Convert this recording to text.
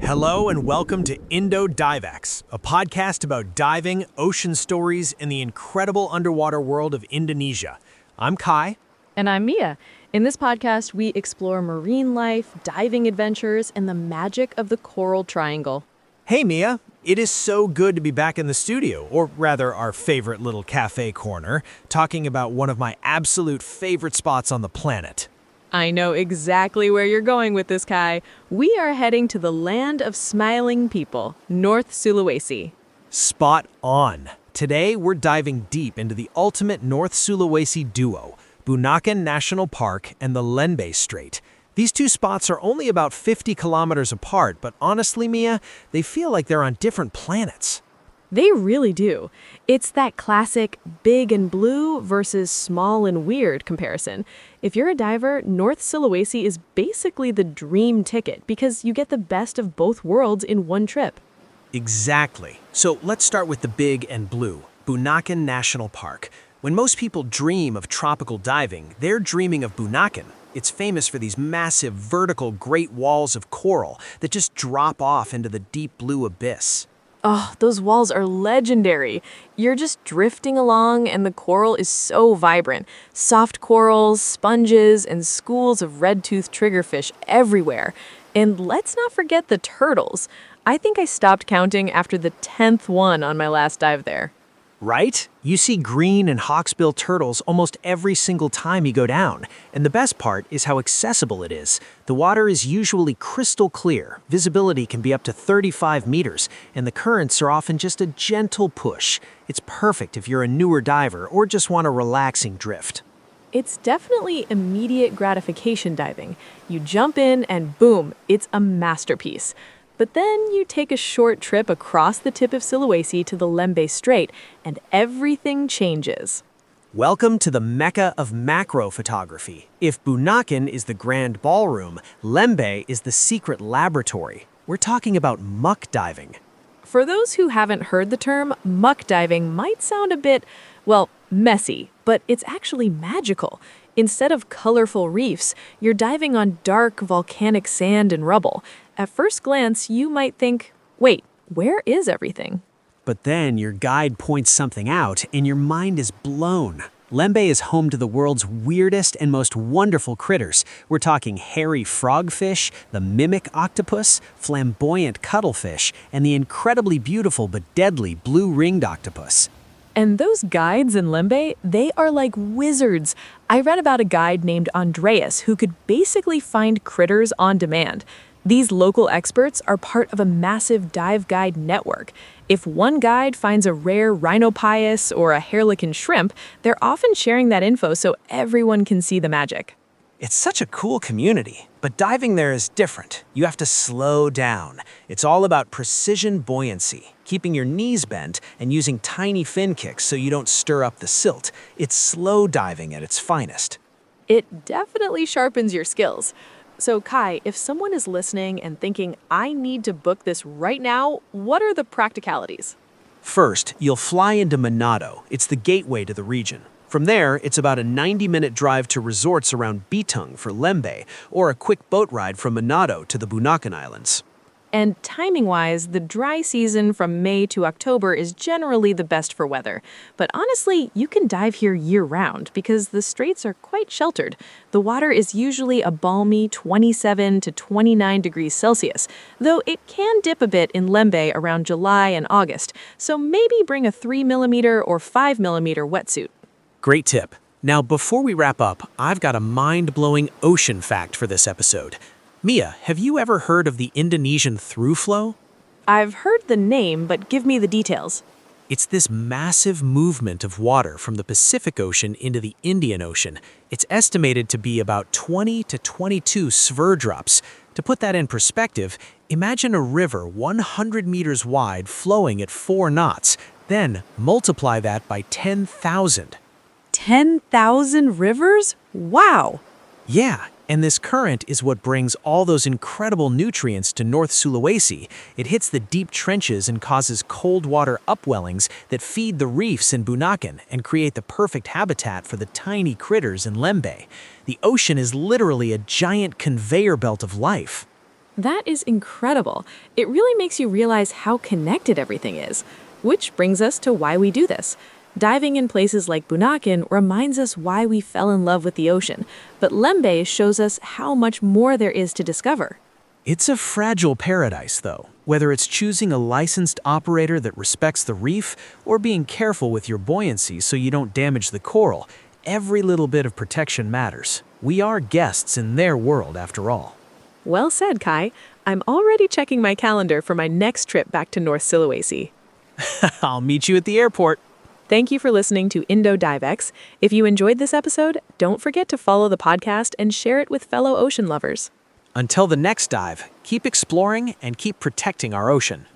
Hello and welcome to IndoDiveX, a podcast about diving, ocean stories, and the incredible underwater world of Indonesia. I'm Kai. And I'm Mia. In this podcast, we explore marine life, diving adventures, and the magic of the Coral Triangle. Hey Mia, it is so good to be back in the studio, or rather our favorite little cafe corner, talking about one of my absolute favorite spots on the planet. I know exactly where you're going with this, Kai. We are heading to the land of smiling people, North Sulawesi. Spot on. Today, we're diving deep into the ultimate North Sulawesi duo, Bunaken National Park and the Lembeh Strait. These two spots are only about 50 kilometers apart, but honestly, Mia, they feel like they're on different planets. They really do. It's that classic big and blue versus small and weird comparison. If you're a diver, North Sulawesi is basically the dream ticket because you get the best of both worlds in one trip. Exactly. So let's start with the big and blue, Bunaken National Park. When most people dream of tropical diving, they're dreaming of Bunaken. It's famous for these massive vertical great walls of coral that just drop off into the deep blue abyss. Oh, those walls are legendary. You're just drifting along and the coral is so vibrant. Soft corals, sponges, and schools of red-toothed triggerfish everywhere. And let's not forget the turtles. I think I stopped counting after the 10th one on my last dive there. Right? You see green and hawksbill turtles almost every single time you go down. And the best part is how accessible it is. The water is usually crystal clear, visibility can be up to 35 meters, and the currents are often just a gentle push. It's perfect if you're a newer diver or just want a relaxing drift. It's definitely immediate gratification diving. You jump in and boom, it's a masterpiece. But then you take a short trip across the tip of Sulawesi to the Lembeh Strait, and everything changes. Welcome to the mecca of macro photography. If Bunaken is the grand ballroom, Lembeh is the secret laboratory. We're talking about muck diving. For those who haven't heard the term, muck diving might sound a bit, well, messy, but it's actually magical. Instead of colorful reefs, you're diving on dark volcanic sand and rubble. At first glance, you might think, wait, where is everything? But then your guide points something out and your mind is blown. Lembeh is home to the world's weirdest and most wonderful critters. We're talking hairy frogfish, the mimic octopus, flamboyant cuttlefish, and the incredibly beautiful but deadly blue-ringed octopus. And those guides in Lembeh, they are like wizards. I read about a guide named Andreas who could basically find critters on demand. These local experts are part of a massive dive guide network. If one guide finds a rare rhinopias or a hairlicking shrimp, they're often sharing that info so everyone can see the magic. It's such a cool community, but diving there is different. You have to slow down. It's all about precision buoyancy, keeping your knees bent and using tiny fin kicks so you don't stir up the silt. It's slow diving at its finest. It definitely sharpens your skills. So Kai, if someone is listening and thinking, I need to book this right now, what are the practicalities? First, you'll fly into Manado. It's the gateway to the region. From there, it's about a 90-minute drive to resorts around Bitung for Lembeh, or a quick boat ride from Manado to the Bunaken Islands. And timing-wise, the dry season from May to October is generally the best for weather. But honestly, you can dive here year-round because the straits are quite sheltered. The water is usually a balmy 27 to 29 degrees Celsius, though it can dip a bit in Lembeh around July and August, so maybe bring a 3mm or 5mm wetsuit. Great tip. Now, before we wrap up, I've got a mind-blowing ocean fact for this episode. Mia, have you ever heard of the Indonesian Throughflow? I've heard the name, but give me the details. It's this massive movement of water from the Pacific Ocean into the Indian Ocean. It's estimated to be about 20 to 22 sverdrups. To put that in perspective, imagine a river 100 meters wide flowing at 4 knots. Then multiply that by 10,000. 10,000 rivers? Wow! Yeah, and this current is what brings all those incredible nutrients to North Sulawesi. It hits the deep trenches and causes cold water upwellings that feed the reefs in Bunaken and create the perfect habitat for the tiny critters in Lembeh. The ocean is literally a giant conveyor belt of life. That is incredible. It really makes you realize how connected everything is. Which brings us to why we do this. Diving in places like Bunaken reminds us why we fell in love with the ocean, but Lembeh shows us how much more there is to discover. It's a fragile paradise, though. Whether it's choosing a licensed operator that respects the reef or being careful with your buoyancy so you don't damage the coral, every little bit of protection matters. We are guests in their world, after all. Well said, Kai. I'm already checking my calendar for my next trip back to North Sulawesi. I'll meet you at the airport. Thank you for listening to IndoDiveX. If you enjoyed this episode, don't forget to follow the podcast and share it with fellow ocean lovers. Until the next dive, keep exploring and keep protecting our ocean.